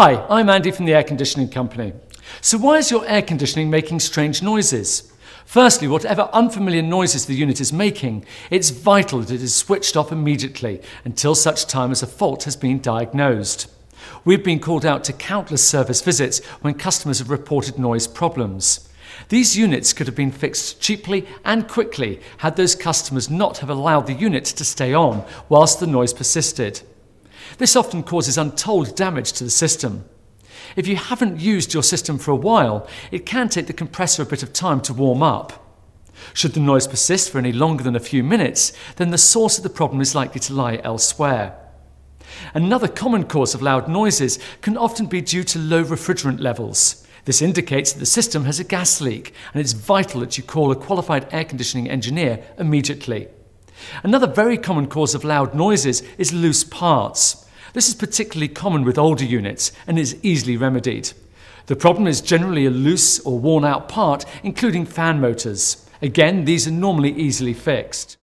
Hi, I'm Andy from the Air Conditioning Company. So why is your air conditioning making strange noises? Firstly, whatever unfamiliar noises the unit is making, it's vital that it is switched off immediately until such time as a fault has been diagnosed. We've been called out to countless service visits when customers have reported noise problems. These units could have been fixed cheaply and quickly had those customers not have allowed the unit to stay on whilst the noise persisted. This often causes untold damage to the system. If you haven't used your system for a while, it can take the compressor a bit of time to warm up. Should the noise persist for any longer than a few minutes, then the source of the problem is likely to lie elsewhere. Another common cause of loud noises can often be due to low refrigerant levels. This indicates that the system has a gas leak, and it's vital that you call a qualified air conditioning engineer immediately. Another very common cause of loud noises is loose parts. This is particularly common with older units and is easily remedied. The problem is generally a loose or worn out part, including fan motors. Again, these are normally easily fixed.